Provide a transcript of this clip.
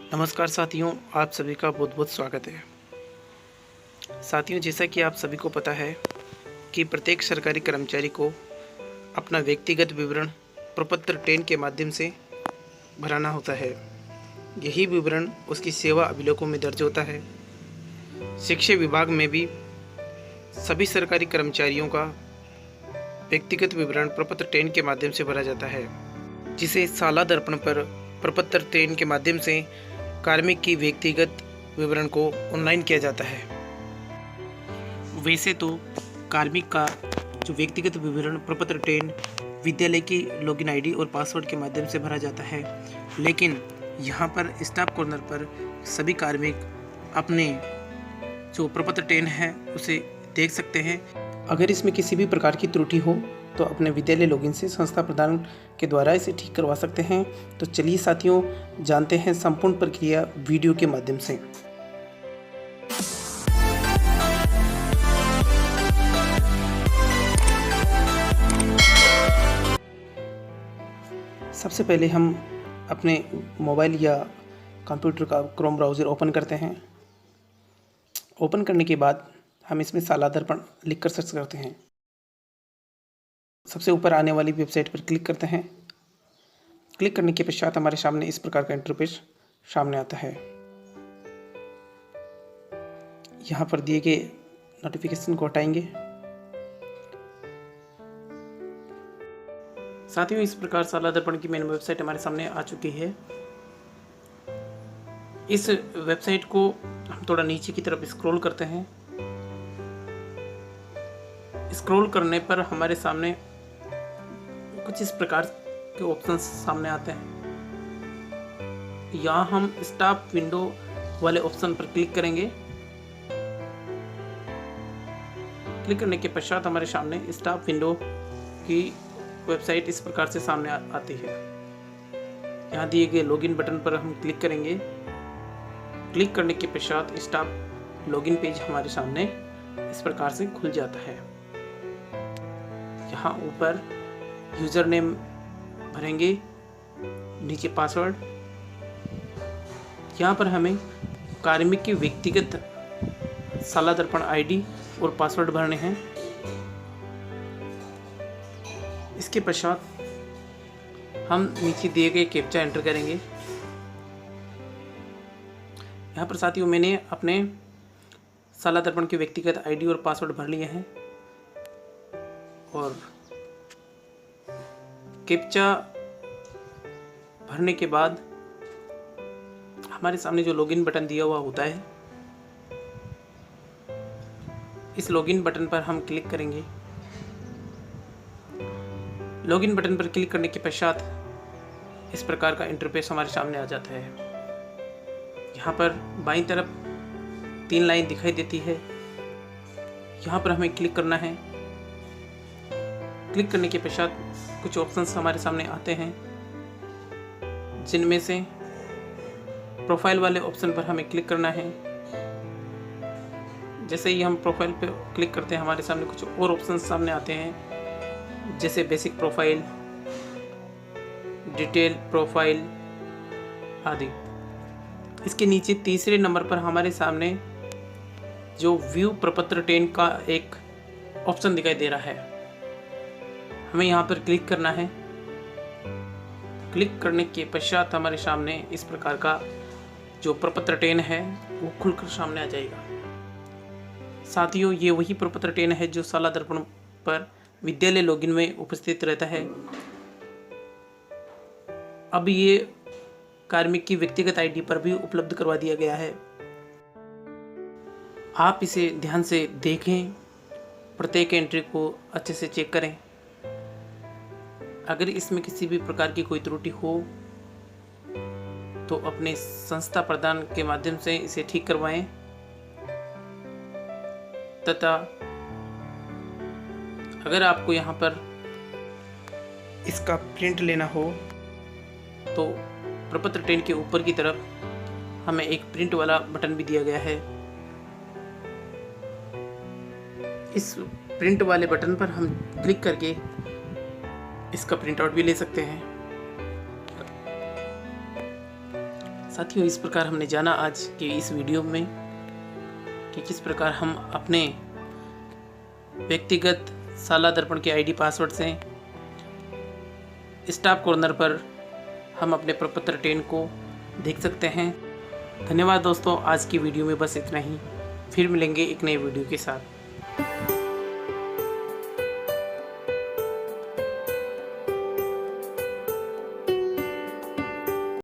नमस्कार साथियों, आप सभी का बहुत बहुत स्वागत है। साथियों, जैसा कि आप सभी को पता है कि प्रत्येक सरकारी कर्मचारी को अपना व्यक्तिगत विवरण प्रपत्र 10 के माध्यम से भराना होता है। यही विवरण उसकी सेवा अभिलेखों में दर्ज होता है। शिक्षा विभाग में भी सभी सरकारी कर्मचारियों का व्यक्तिगत विवरण प्रपत्र 10 के माध्यम से भरा जाता है, जिसे साला दर्पण पर प्रपत्र 10 के माध्यम से कार्मिक की व्यक्तिगत विवरण को ऑनलाइन किया जाता है। वैसे तो कार्मिक का जो व्यक्तिगत विवरण प्रपत्र 10 विद्यालय की लॉगिन आईडी और पासवर्ड के माध्यम से भरा जाता है, लेकिन यहाँ पर स्टाफ कॉर्नर पर सभी कार्मिक अपने जो प्रपत्र 10 है उसे देख सकते हैं। अगर इसमें किसी भी प्रकार की त्रुटि हो तो अपने विद्यालय लॉगिन से संस्था प्रदान के द्वारा इसे ठीक करवा सकते हैं। तो चलिए साथियों, जानते हैं संपूर्ण प्रक्रिया वीडियो के माध्यम से। सबसे पहले हम अपने मोबाइल या कंप्यूटर का क्रोम ब्राउज़र ओपन करते हैं। ओपन करने के बाद हम इसमें साला दर्पण लिखकर सर्च करते हैं। सबसे ऊपर आने वाली वेबसाइट पर क्लिक करते हैं। क्लिक करने के पश्चात हमारे सामने इस प्रकार का इंटरफेस सामने आता है। यहाँ पर दिए गए नोटिफिकेशन को हटाएंगे। साथियों, इस प्रकार साला दर्पण की मेन वेबसाइट हमारे सामने आ चुकी है। इस वेबसाइट को हम थोड़ा नीचे की तरफ स्क्रॉल करते हैं। स्क्रॉल करने पर हमारे सामने कुछ इस प्रकार के ऑप्शंस सामने आते हैं। यहाँ हम स्टाफ विंडो वाले ऑप्शन पर क्लिक करेंगे। क्लिक करने के पश्चात हमारे सामने स्टाफ विंडो की वेबसाइट इस प्रकार से सामने आती है। यहाँ दिए गए लॉगिन बटन पर हम क्लिक करेंगे। क्लिक करने के पश्चात स्टाफ लॉगिन पेज हमारे सामने इस प्रकार से खुल जाता है। यहाँ ऊपर यूज़र नेम भरेंगे, नीचे पासवर्ड। यहाँ पर हमें कार्मिक की व्यक्तिगत साला दर्पण आईडी और पासवर्ड भरने हैं। इसके पश्चात हम नीचे दिए गए कैप्चा एंटर करेंगे। यहाँ पर साथियों, मैंने अपने साला दर्पण के व्यक्तिगत आईडी और पासवर्ड भर लिए हैं और कैप्चा भरने के बाद हमारे सामने जो लॉगिन बटन दिया हुआ होता है, इस लॉगिन बटन पर हम क्लिक करेंगे। लॉगिन बटन पर क्लिक करने के पश्चात इस प्रकार का इंटरफेस हमारे सामने आ जाता है। यहाँ पर बाईं तरफ 3 लाइन दिखाई देती है। यहाँ पर हमें क्लिक करना है। क्लिक करने के पश्चात कुछ ऑप्शंस हमारे सामने आते हैं, जिनमें से प्रोफाइल वाले ऑप्शन पर हमें क्लिक करना है। जैसे ही हम प्रोफाइल पे क्लिक करते हैं, हमारे सामने कुछ और ऑप्शंस सामने आते हैं, जैसे बेसिक प्रोफाइल, डिटेल प्रोफाइल आदि। इसके नीचे तीसरे नंबर पर हमारे सामने जो व्यू प्रपत्र 10 का एक ऑप्शन दिखाई दे रहा है, हमें यहाँ पर क्लिक करना है। क्लिक करने के पश्चात हमारे सामने इस प्रकार का जो प्रपत्र 10 है वो खुलकर सामने आ जाएगा। साथियों, ये वही प्रपत्र 10 है जो साला दर्पण पर विद्यालय लॉगिन में उपस्थित रहता है। अब ये कार्मिक की व्यक्तिगत आईडी पर भी उपलब्ध करवा दिया गया है। आप इसे ध्यान से देखें, प्रत्येक एंट्री को अच्छे से चेक करें। अगर इसमें किसी भी प्रकार की कोई त्रुटि हो तो अपने संस्था प्रदान के माध्यम से इसे ठीक करवाएं, तथा अगर आपको यहाँ पर इसका प्रिंट लेना हो तो प्रपत्र 10 के ऊपर की तरफ हमें एक प्रिंट वाला बटन भी दिया गया है। इस प्रिंट वाले बटन पर हम क्लिक करके इसका प्रिंट आउट भी ले सकते हैं। साथियों, इस प्रकार हमने जाना आज के इस वीडियो में कि किस प्रकार हम अपने व्यक्तिगत साला दर्पण के आईडी पासवर्ड से स्टाफ कॉर्नर पर हम अपने प्रपत्र 10 को देख सकते हैं। धन्यवाद दोस्तों, आज की वीडियो में बस इतना ही। फिर मिलेंगे एक नए वीडियो के साथ।